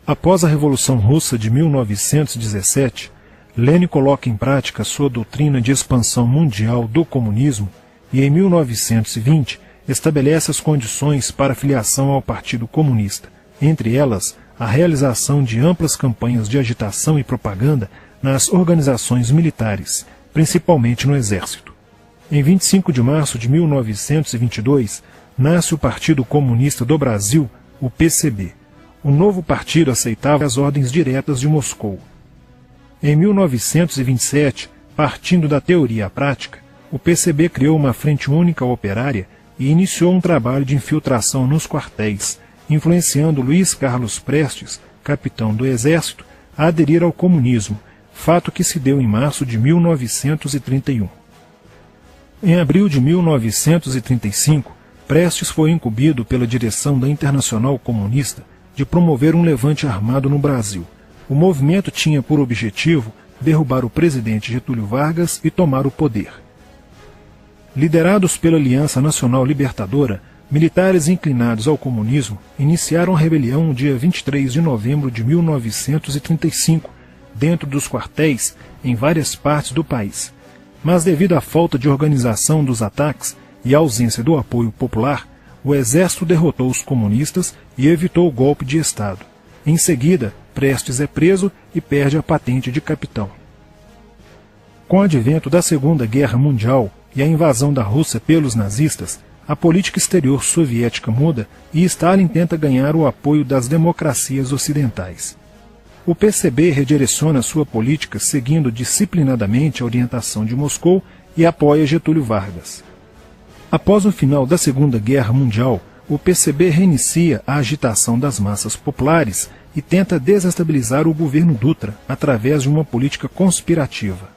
Após a Revolução Russa de 1917, Lenin coloca em prática sua doutrina de expansão mundial do comunismo e, em 1920, estabelece as condições para a filiação ao Partido Comunista, entre elas a realização de amplas campanhas de agitação e propaganda nas organizações militares, principalmente no Exército. Em 25 de março de 1922, nasce o Partido Comunista do Brasil, o PCB. O novo partido aceitava as ordens diretas de Moscou. Em 1927, partindo da teoria à prática, o PCB criou uma frente única operária e iniciou um trabalho de infiltração nos quartéis, influenciando Luiz Carlos Prestes, capitão do Exército, a aderir ao comunismo, fato que se deu em março de 1931. Em abril de 1935, Prestes foi incumbido pela direção da Internacional Comunista de promover um levante armado no Brasil. O movimento tinha por objetivo derrubar o presidente Getúlio Vargas e tomar o poder. Liderados pela Aliança Nacional Libertadora, militares inclinados ao comunismo iniciaram a rebelião no dia 23 de novembro de 1935, dentro dos quartéis em várias partes do país. Mas devido à falta de organização dos ataques e à ausência do apoio popular, o exército derrotou os comunistas e evitou o golpe de Estado. Em seguida, Prestes é preso e perde a patente de capitão. Com o advento da Segunda Guerra Mundial e a invasão da Rússia pelos nazistas, a política exterior soviética muda e Stalin tenta ganhar o apoio das democracias ocidentais. O PCB redireciona sua política seguindo disciplinadamente a orientação de Moscou e apoia Getúlio Vargas. Após o final da Segunda Guerra Mundial, o PCB reinicia a agitação das massas populares e tenta desestabilizar o governo Dutra através de uma política conspirativa.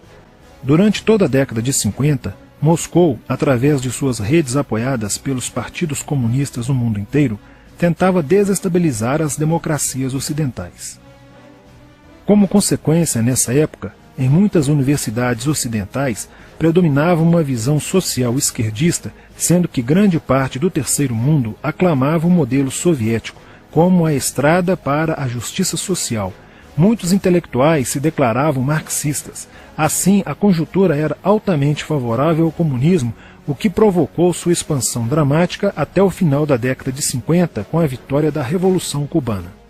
Durante toda a década de 50, Moscou, através de suas redes apoiadas pelos partidos comunistas no mundo inteiro, tentava desestabilizar as democracias ocidentais. Como consequência, nessa época, em muitas universidades ocidentais, predominava uma visão social esquerdista, sendo que grande parte do terceiro mundo aclamava o modelo soviético como a estrada para a justiça social. Muitos intelectuais se declaravam marxistas. Assim, a conjuntura era altamente favorável ao comunismo, o que provocou sua expansão dramática até o final da década de 50, com a vitória da Revolução Cubana.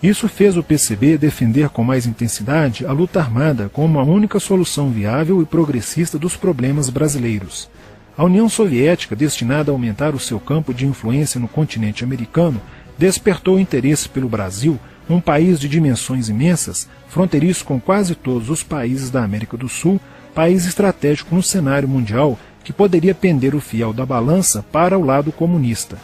Isso fez o PCB defender com mais intensidade a luta armada como a única solução viável e progressista dos problemas brasileiros. A União Soviética, destinada a aumentar o seu campo de influência no continente americano, despertou interesse pelo Brasil, um país de dimensões imensas, fronteiriço com quase todos os países da América do Sul, país estratégico no cenário mundial que poderia pender o fiel da balança para o lado comunista.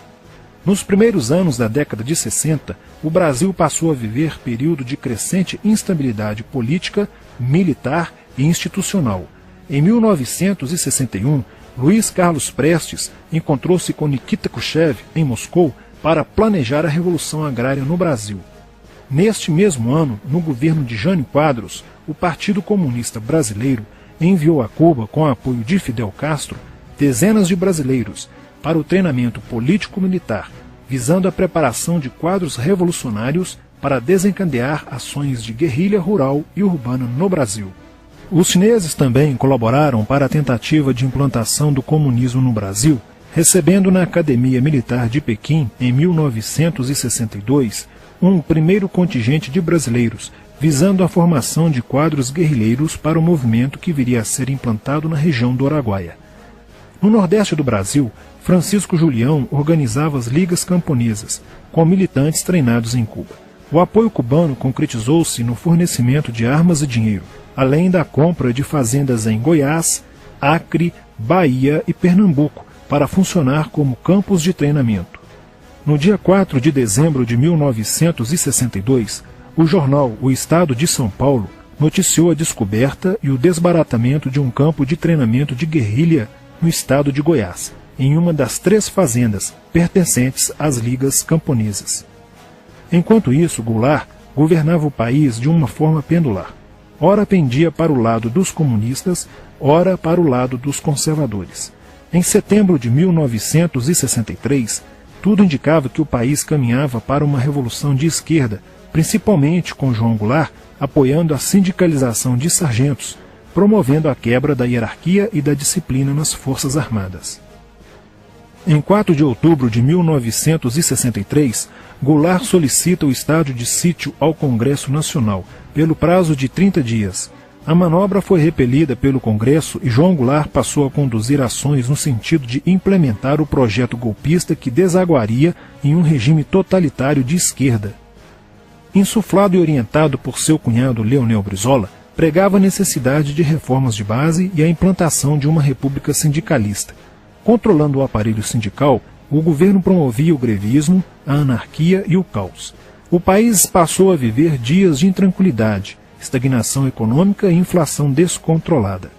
Nos primeiros anos da década de 60, o Brasil passou a viver período de crescente instabilidade política, militar e institucional. Em 1961, Luiz Carlos Prestes encontrou-se com Nikita Khrushchev em Moscou para planejar a Revolução Agrária no Brasil. Neste mesmo ano, no governo de Jânio Quadros, o Partido Comunista Brasileiro enviou a Cuba, com o apoio de Fidel Castro, dezenas de brasileiros para o treinamento político-militar, visando a preparação de quadros revolucionários para desencadear ações de guerrilha rural e urbana no Brasil. Os chineses também colaboraram para a tentativa de implantação do comunismo no Brasil, recebendo na Academia Militar de Pequim, em 1962, um primeiro contingente de brasileiros, visando a formação de quadros guerrilheiros para o movimento que viria a ser implantado na região do Araguaia. No Nordeste do Brasil, Francisco Julião organizava as ligas camponesas, com militantes treinados em Cuba. O apoio cubano concretizou-se no fornecimento de armas e dinheiro, além da compra de fazendas em Goiás, Acre, Bahia e Pernambuco, para funcionar como campos de treinamento. No dia 4 de dezembro de 1962, o jornal O Estado de São Paulo noticiou a descoberta e o desbaratamento de um campo de treinamento de guerrilha no estado de Goiás, em uma das 3 fazendas pertencentes às ligas camponesas. Enquanto isso, Goulart governava o país de uma forma pendular. Ora pendia para o lado dos comunistas, ora para o lado dos conservadores. Em setembro de 1963, tudo indicava que o país caminhava para uma revolução de esquerda, principalmente com João Goulart apoiando a sindicalização de sargentos, promovendo a quebra da hierarquia e da disciplina nas Forças Armadas. Em 4 de outubro de 1963, Goulart solicita o estado de sítio ao Congresso Nacional, pelo prazo de 30 dias. A manobra foi repelida pelo Congresso e João Goulart passou a conduzir ações no sentido de implementar o projeto golpista que desaguaria em um regime totalitário de esquerda. Insuflado e orientado por seu cunhado Leonel Brizola, pregava a necessidade de reformas de base e a implantação de uma república sindicalista. Controlando o aparelho sindical, o governo promovia o grevismo, a anarquia e o caos. O país passou a viver dias de intranquilidade, estagnação econômica e inflação descontrolada.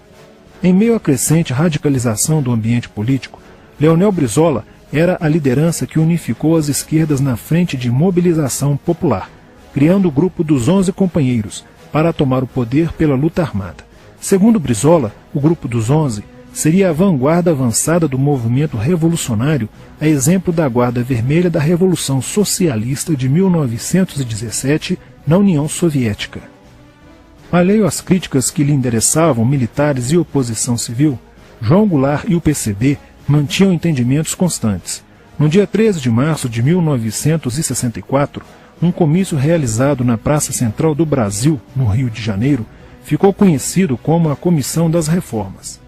Em meio à crescente radicalização do ambiente político, Leonel Brizola era a liderança que unificou as esquerdas na frente de mobilização popular, criando o grupo dos 11 companheiros para tomar o poder pela luta armada. Segundo Brizola, o grupo dos 11 seria a vanguarda avançada do movimento revolucionário, a exemplo da Guarda Vermelha da Revolução Socialista de 1917 na União Soviética. Alheio às críticas que lhe endereçavam militares e oposição civil, João Goulart e o PCB mantinham entendimentos constantes. No dia 13 de março de 1964, um comício realizado na Praça Central do Brasil, no Rio de Janeiro, ficou conhecido como a Comissão das Reformas.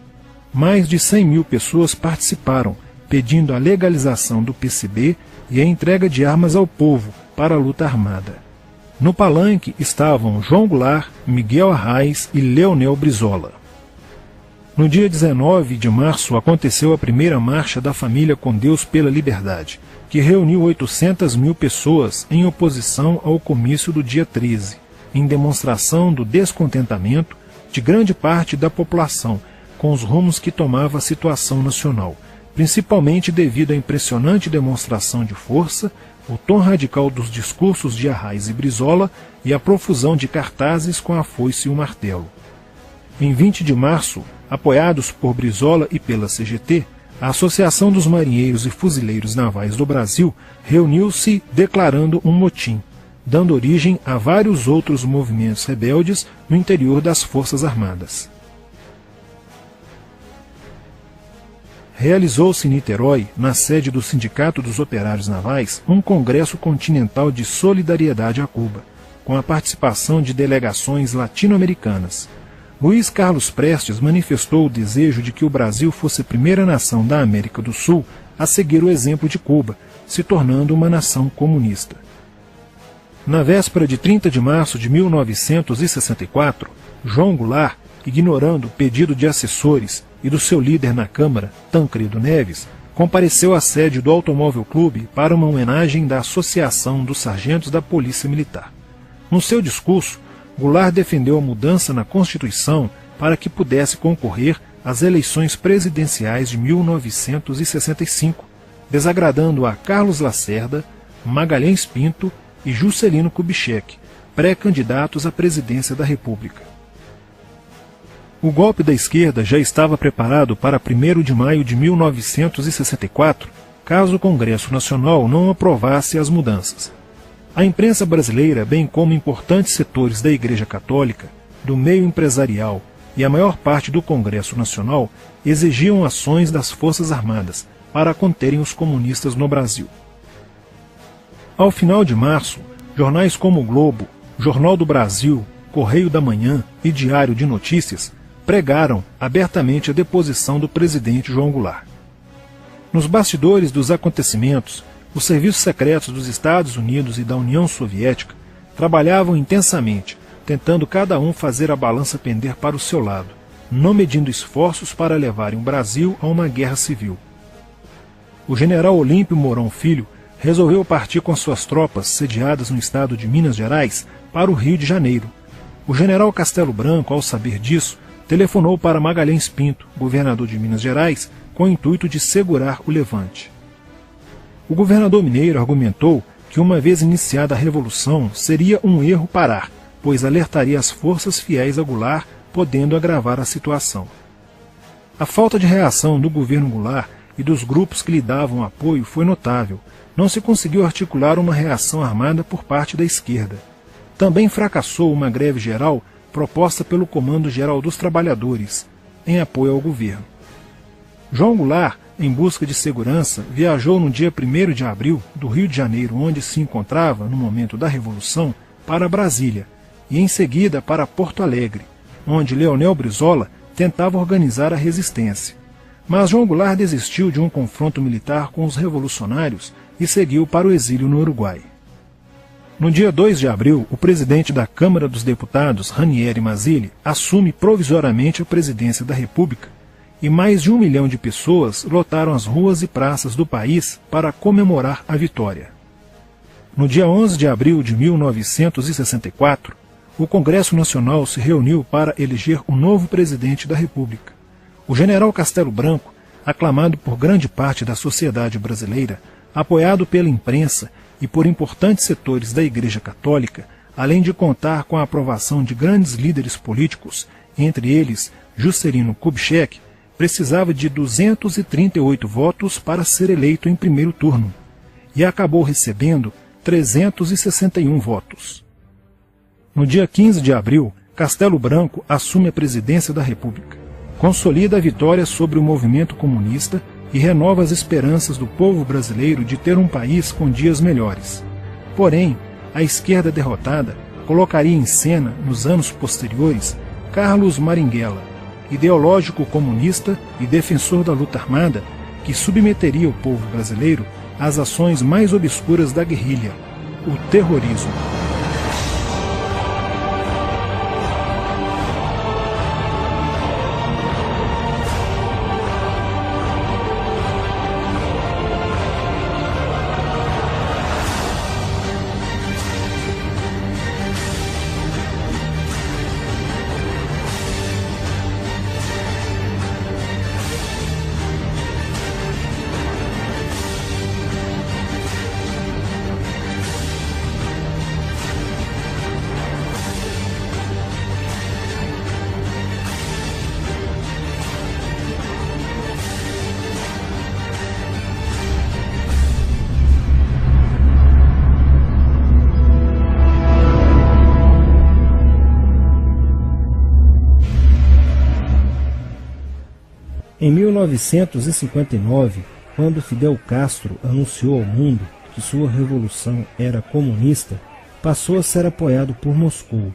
Mais de 100 mil pessoas participaram, pedindo a legalização do PCB e a entrega de armas ao povo para a luta armada. No palanque estavam João Goulart, Miguel Arraes e Leonel Brizola. No dia 19 de março aconteceu a primeira Marcha da Família com Deus pela Liberdade, que reuniu 800 mil pessoas em oposição ao comício do dia 13, em demonstração do descontentamento de grande parte da população com os rumos que tomava a situação nacional, principalmente devido à impressionante demonstração de força, o tom radical dos discursos de Arraes e Brizola e a profusão de cartazes com a foice e o martelo. Em 20 de março, apoiados por Brizola e pela CGT, a Associação dos Marinheiros e Fuzileiros Navais do Brasil reuniu-se declarando um motim, dando origem a vários outros movimentos rebeldes no interior das Forças Armadas. Realizou-se em Niterói, na sede do Sindicato dos Operários Navais, um congresso continental de solidariedade a Cuba, com a participação de delegações latino-americanas. Luiz Carlos Prestes manifestou o desejo de que o Brasil fosse a primeira nação da América do Sul a seguir o exemplo de Cuba, se tornando uma nação comunista. Na véspera de 30 de março de 1964, João Goulart, ignorando o pedido de assessores e do seu líder na Câmara, Tancredo Neves, compareceu à sede do Automóvel Clube para uma homenagem da Associação dos Sargentos da Polícia Militar. No seu discurso, Goulart defendeu a mudança na Constituição para que pudesse concorrer às eleições presidenciais de 1965, desagradando a Carlos Lacerda, Magalhães Pinto e Juscelino Kubitschek, pré-candidatos à presidência da República. O golpe da esquerda já estava preparado para 1º de maio de 1964, caso o Congresso Nacional não aprovasse as mudanças. A imprensa brasileira, bem como importantes setores da Igreja Católica, do meio empresarial e a maior parte do Congresso Nacional, exigiam ações das Forças Armadas para conterem os comunistas no Brasil. Ao final de março, jornais como o Globo, Jornal do Brasil, Correio da Manhã e Diário de Notícias pregaram abertamente a deposição do presidente João Goulart. Nos bastidores dos acontecimentos, os serviços secretos dos Estados Unidos e da União Soviética trabalhavam intensamente, tentando cada um fazer a balança pender para o seu lado, não medindo esforços para levarem o Brasil a uma guerra civil. O general Olímpio Mourão Filho resolveu partir com suas tropas, sediadas no estado de Minas Gerais, para o Rio de Janeiro. O general Castelo Branco, ao saber disso, telefonou para Magalhães Pinto, governador de Minas Gerais, com o intuito de segurar o levante. O governador mineiro argumentou que, uma vez iniciada a revolução, seria um erro parar, pois alertaria as forças fiéis a Goulart, podendo agravar a situação. A falta de reação do governo Goulart e dos grupos que lhe davam apoio foi notável. Não se conseguiu articular uma reação armada por parte da esquerda. Também fracassou uma greve geral proposta pelo Comando Geral dos Trabalhadores, em apoio ao governo. João Goulart, em busca de segurança, viajou no dia 1º de abril do Rio de Janeiro, onde se encontrava no momento da Revolução, para Brasília, e em seguida para Porto Alegre, onde Leonel Brizola tentava organizar a resistência. Mas João Goulart desistiu de um confronto militar com os revolucionários e seguiu para o exílio no Uruguai. No dia 2 de abril, o presidente da Câmara dos Deputados, Ranieri Mazzilli, assume provisoriamente a presidência da República e mais de 1 milhão de pessoas lotaram as ruas e praças do país para comemorar a vitória. No dia 11 de abril de 1964, o Congresso Nacional se reuniu para eleger o novo presidente da República. O general Castelo Branco, aclamado por grande parte da sociedade brasileira, apoiado pela imprensa e por importantes setores da Igreja Católica, além de contar com a aprovação de grandes líderes políticos, entre eles Juscelino Kubitschek, precisava de 238 votos para ser eleito em primeiro turno, e acabou recebendo 361 votos. No dia 15 de abril, Castelo Branco assume a presidência da República, consolida a vitória sobre o movimento comunista e renova as esperanças do povo brasileiro de ter um país com dias melhores. Porém, a esquerda derrotada colocaria em cena, nos anos posteriores, Carlos Marighella, ideológico comunista e defensor da luta armada, que submeteria o povo brasileiro às ações mais obscuras da guerrilha, o terrorismo. Em 1959, quando Fidel Castro anunciou ao mundo que sua revolução era comunista, passou a ser apoiado por Moscou.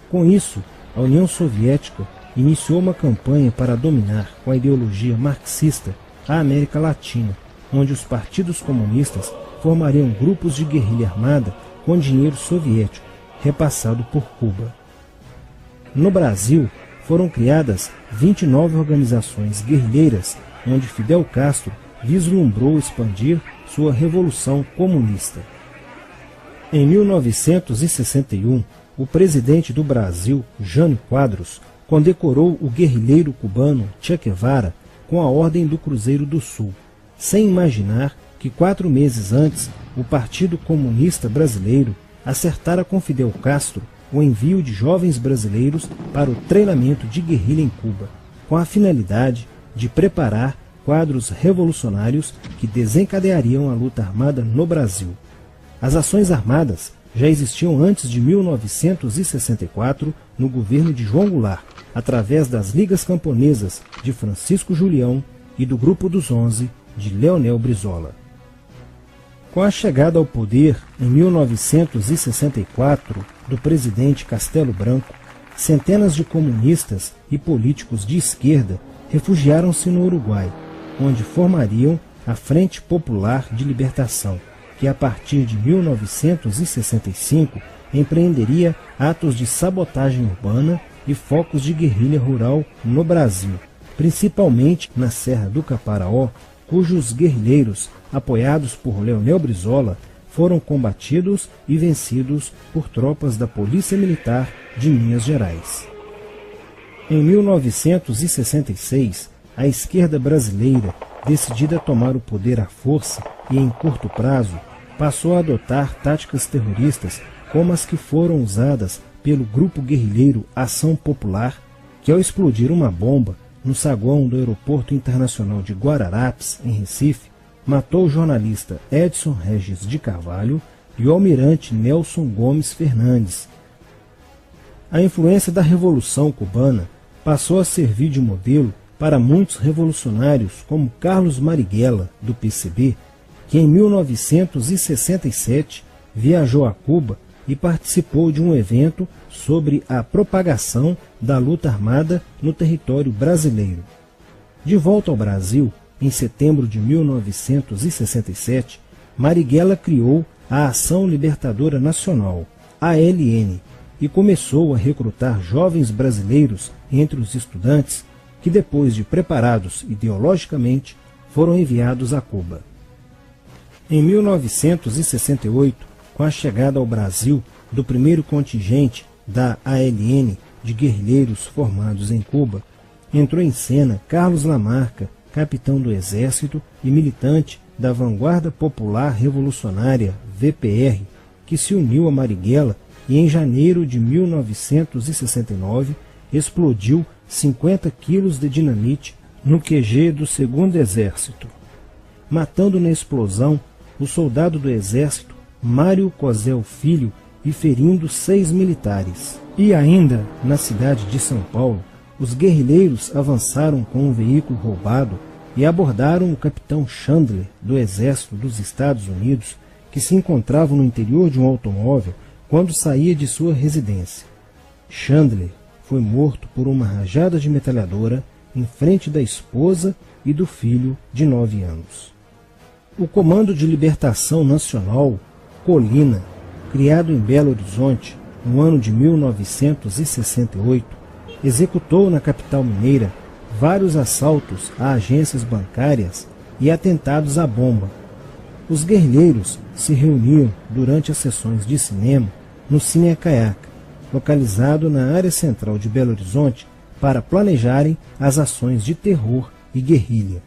Com isso, a União Soviética iniciou uma campanha para dominar com a ideologia marxista a América Latina, onde os partidos comunistas formariam grupos de guerrilha armada com dinheiro soviético, repassado por Cuba. No Brasil, foram criadas 29 organizações guerrilheiras, onde Fidel Castro vislumbrou expandir sua revolução comunista. Em 1961, o presidente do Brasil, Jânio Quadros, condecorou o guerrilheiro cubano Che Guevara com a Ordem do Cruzeiro do Sul, sem imaginar que 4 meses antes o Partido Comunista Brasileiro acertara com Fidel Castro o envio de jovens brasileiros para o treinamento de guerrilha em Cuba, com a finalidade de preparar quadros revolucionários que desencadeariam a luta armada no Brasil. As ações armadas já existiam antes de 1964 no governo de João Goulart, através das Ligas Camponesas de Francisco Julião e do Grupo dos 11 de Leonel Brizola. Com a chegada ao poder, em 1964, do presidente Castelo Branco, centenas de comunistas e políticos de esquerda refugiaram-se no Uruguai, onde formariam a Frente Popular de Libertação, que a partir de 1965 empreenderia atos de sabotagem urbana e focos de guerrilha rural no Brasil, principalmente na Serra do Caparaó, cujos guerrilheiros, apoiados por Leonel Brizola, foram combatidos e vencidos por tropas da Polícia Militar de Minas Gerais. Em 1966, a esquerda brasileira, decidida a tomar o poder à força e em curto prazo, passou a adotar táticas terroristas como as que foram usadas pelo grupo guerrilheiro Ação Popular, que ao explodir uma bomba no saguão do Aeroporto Internacional de Guararapes, em Recife, matou o jornalista Edson Regis de Carvalho e o almirante Nelson Gomes Fernandes, A influência da Revolução Cubana passou a servir de modelo para muitos revolucionários como Carlos Marighella, do PCB, que em 1967 viajou a Cuba e participou de um evento sobre a propagação da luta armada no território brasileiro. De volta ao Brasil, em setembro de 1967, Marighella criou a Ação Libertadora Nacional, ALN, e começou a recrutar jovens brasileiros entre os estudantes que, depois de preparados ideologicamente, foram enviados a Cuba. Em 1968, com a chegada ao Brasil do primeiro contingente da ALN de guerrilheiros formados em Cuba, entrou em cena Carlos Lamarca, capitão do Exército e militante da Vanguarda Popular Revolucionária, VPR, que se uniu a Marighella e em janeiro de 1969 explodiu 50 quilos de dinamite no QG do 2º Exército, matando na explosão o soldado do Exército Mário Cosel Filho e ferindo 6 militares. E ainda, na cidade de São Paulo, os guerrilheiros avançaram com um veículo roubado e abordaram o capitão Chandler, do Exército dos Estados Unidos, que se encontrava no interior de um automóvel quando saía de sua residência. Chandler foi morto por uma rajada de metralhadora em frente da esposa e do filho de 9 anos. O Comando de Libertação Nacional, Colina, criado em Belo Horizonte no ano de 1968, executou na capital mineira vários assaltos a agências bancárias e atentados à bomba. Os guerrilheiros se reuniam durante as sessões de cinema no Cine Caiaca, localizado na área central de Belo Horizonte, para planejarem as ações de terror e guerrilha.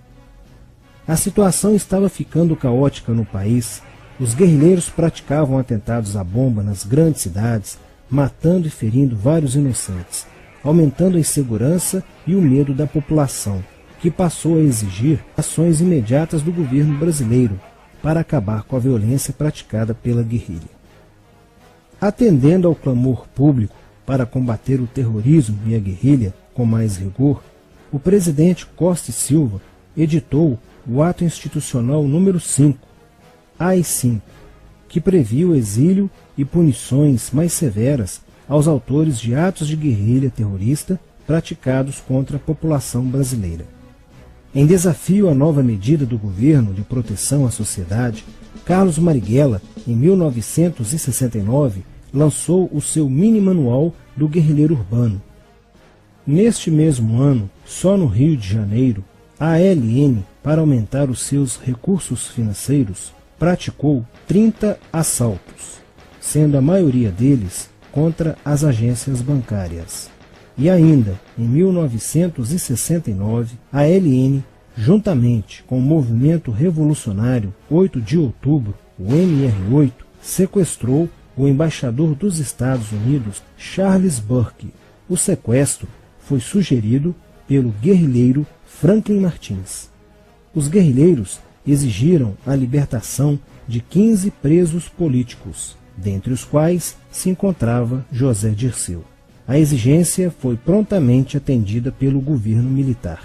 A situação estava ficando caótica no país. Os guerrilheiros praticavam atentados à bomba nas grandes cidades, matando e ferindo vários inocentes, aumentando a insegurança e o medo da população, que passou a exigir ações imediatas do governo brasileiro para acabar com a violência praticada pela guerrilha. Atendendo ao clamor público para combater o terrorismo e a guerrilha com mais rigor, o presidente Costa e Silva editou o Ato Institucional número 5, AI-5, que previa o exílio e punições mais severas aos autores de atos de guerrilha terrorista praticados contra a população brasileira. Em desafio à nova medida do governo de proteção à sociedade, Carlos Marighella, em 1969, lançou o seu mini-manual do guerrilheiro urbano. Neste mesmo ano, só no Rio de Janeiro, a ALN, para aumentar os seus recursos financeiros, praticou 30 assaltos, sendo a maioria deles contra as agências bancárias. E ainda, em 1969, a ALN, juntamente com o movimento revolucionário 8 de outubro, o MR8, sequestrou o embaixador dos Estados Unidos, Charles Burke. O sequestro foi sugerido pelo guerrilheiro Franklin Martins. Os guerrilheiros exigiram a libertação de 15 presos políticos, dentre os quais se encontrava José Dirceu. A exigência foi prontamente atendida pelo governo militar.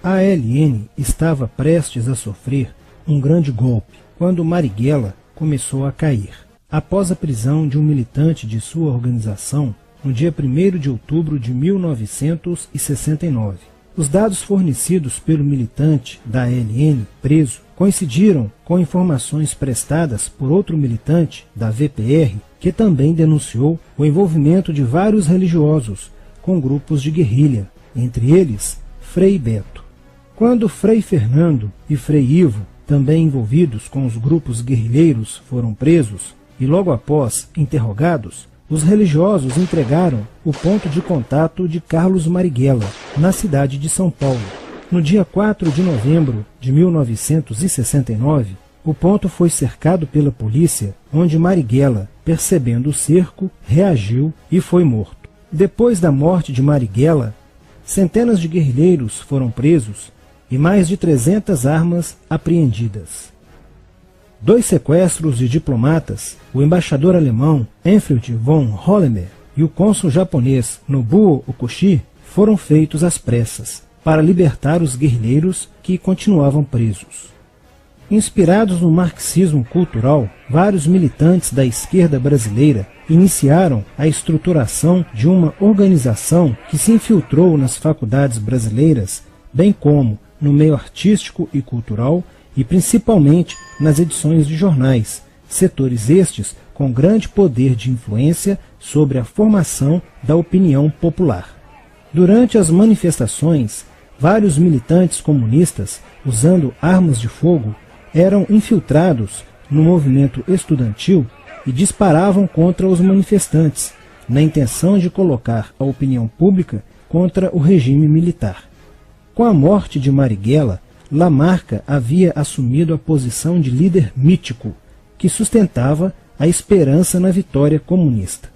A ALN estava prestes a sofrer um grande golpe quando Marighella começou a cair. Após a prisão de um militante de sua organização, no dia 1º de outubro de 1969. Os dados fornecidos pelo militante da ALN preso coincidiram com informações prestadas por outro militante da VPR, que também denunciou o envolvimento de vários religiosos com grupos de guerrilha, entre eles Frei Beto. Quando Frei Fernando e Frei Ivo, também envolvidos com os grupos guerrilheiros, foram presos e logo após interrogados, os religiosos entregaram o ponto de contato de Carlos Marighella, na cidade de São Paulo. No dia 4 de novembro de 1969, o ponto foi cercado pela polícia, onde Marighella, percebendo o cerco, reagiu e foi morto. Depois da morte de Marighella, centenas de guerrilheiros foram presos e mais de 300 armas apreendidas. 2 sequestros de diplomatas, o embaixador alemão Enfield von Hollemer e e o cônsul japonês Nobuo Okushi foram feitos às pressas para libertar os guerrilheiros que continuavam presos. Inspirados no marxismo cultural, vários militantes da esquerda brasileira iniciaram a estruturação de uma organização que se infiltrou nas faculdades brasileiras, bem como no meio artístico e cultural e principalmente nas edições de jornais, setores estes com grande poder de influência sobre a formação da opinião popular. Durante as manifestações, vários militantes comunistas, usando armas de fogo, eram infiltrados no movimento estudantil e disparavam contra os manifestantes, na intenção de colocar a opinião pública contra o regime militar. Com a morte de Marighella, Lamarca havia assumido a posição de líder mítico, que sustentava a esperança na vitória comunista.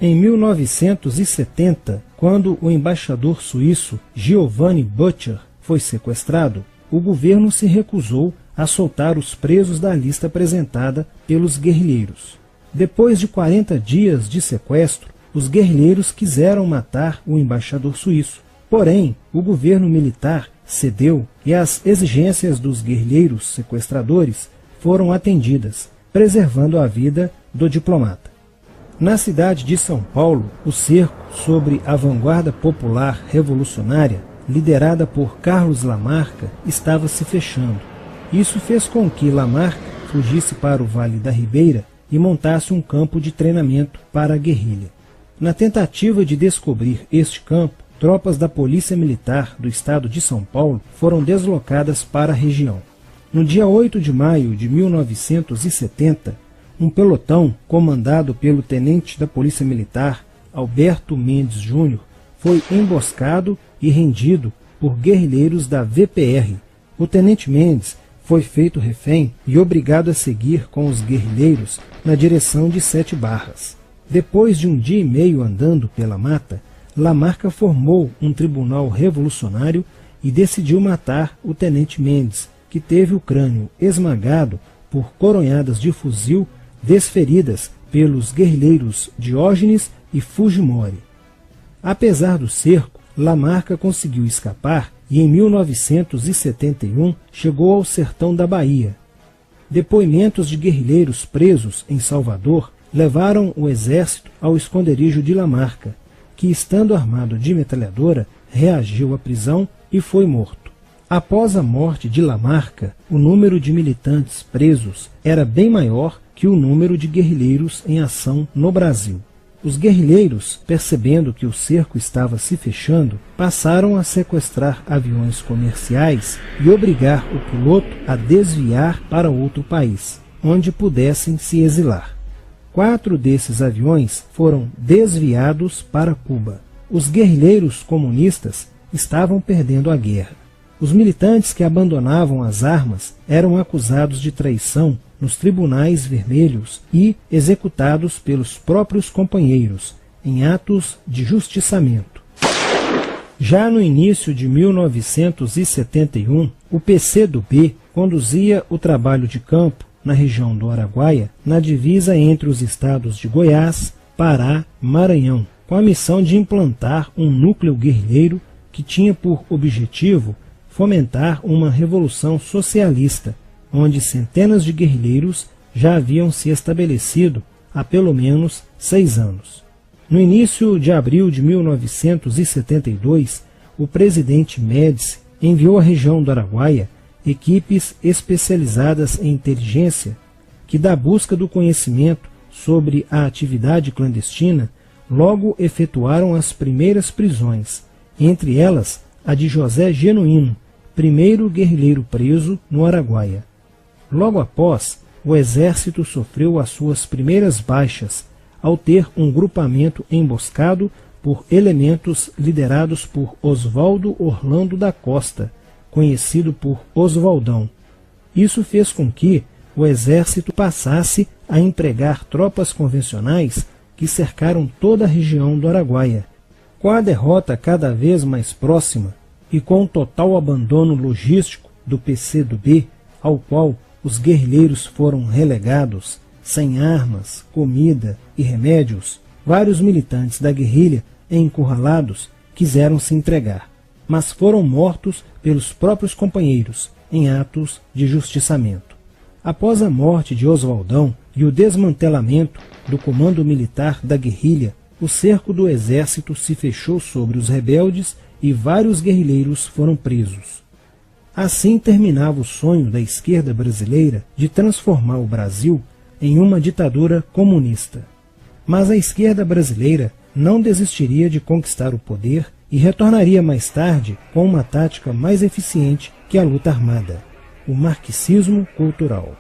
Em 1970, quando o embaixador suíço Giovanni Butcher foi sequestrado, o governo se recusou a soltar os presos da lista apresentada pelos guerrilheiros. Depois de 40 dias de sequestro, os guerrilheiros quiseram matar o embaixador suíço. Porém, o governo militar cedeu e as exigências dos guerrilheiros sequestradores foram atendidas, preservando a vida do diplomata. Na cidade de São Paulo, o cerco sobre a vanguarda popular revolucionária, liderada por Carlos Lamarca, estava se fechando. Isso fez com que Lamarca fugisse para o Vale da Ribeira e montasse um campo de treinamento para a guerrilha. Na tentativa de descobrir este campo, tropas da Polícia Militar do estado de São Paulo foram deslocadas para a região. No dia 8 de maio de 1970, um pelotão comandado pelo tenente da Polícia Militar, Alberto Mendes Júnior, foi emboscado e rendido por guerrilheiros da VPR. O tenente Mendes foi feito refém e obrigado a seguir com os guerrilheiros na direção de Sete Barras. Depois de um dia e meio andando pela mata, Lamarca formou um tribunal revolucionário e decidiu matar o tenente Mendes, que teve o crânio esmagado por coronhadas de fuzil desferidas pelos guerrilheiros Diógenes e Fujimori. Apesar do cerco, Lamarca conseguiu escapar e em 1971 chegou ao sertão da Bahia. Depoimentos de guerrilheiros presos em Salvador levaram o exército ao esconderijo de Lamarca, que, estando armado de metralhadora, reagiu à prisão e foi morto. Após a morte de Lamarca, o número de militantes presos era bem maior que o número de guerrilheiros em ação no Brasil. Os guerrilheiros, percebendo que o cerco estava se fechando, passaram a sequestrar aviões comerciais e obrigar o piloto a desviar para outro país, onde pudessem se exilar. 4 desses aviões foram desviados para Cuba. Os guerrilheiros comunistas estavam perdendo a guerra. Os militantes que abandonavam as armas eram acusados de traição nos tribunais vermelhos e executados pelos próprios companheiros, em atos de justiçamento. Já no início de 1971, o PCdoB conduzia o trabalho de campo na região do Araguaia, na divisa entre os estados de Goiás, Pará e Maranhão, com a missão de implantar um núcleo guerrilheiro que tinha por objetivo fomentar uma revolução socialista, onde centenas de guerrilheiros já haviam se estabelecido há pelo menos 6 anos. No início de abril de 1972, o presidente Médici enviou à região do Araguaia equipes especializadas em inteligência que, da busca do conhecimento sobre a atividade clandestina, logo efetuaram as primeiras prisões, entre elas a de José Genuíno, primeiro guerrilheiro preso no Araguaia. Logo após, o exército sofreu as suas primeiras baixas, ao ter um grupamento emboscado por elementos liderados por Oswaldo Orlando da Costa, conhecido por Oswaldão. Isso fez com que o exército passasse a empregar tropas convencionais que cercaram toda a região do Araguaia. Com a derrota cada vez mais próxima e com o total abandono logístico do PCdoB, ao qual os guerrilheiros foram relegados, sem armas, comida e remédios, vários militantes da guerrilha encurralados quiseram se entregar, mas foram mortos pelos próprios companheiros em atos de justiçamento. Após a morte de Oswaldão e o desmantelamento do comando militar da guerrilha, o cerco do exército se fechou sobre os rebeldes e vários guerrilheiros foram presos. Assim terminava o sonho da esquerda brasileira de transformar o Brasil em uma ditadura comunista. Mas a esquerda brasileira não desistiria de conquistar o poder e retornaria mais tarde com uma tática mais eficiente que a luta armada: o marxismo cultural.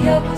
que eu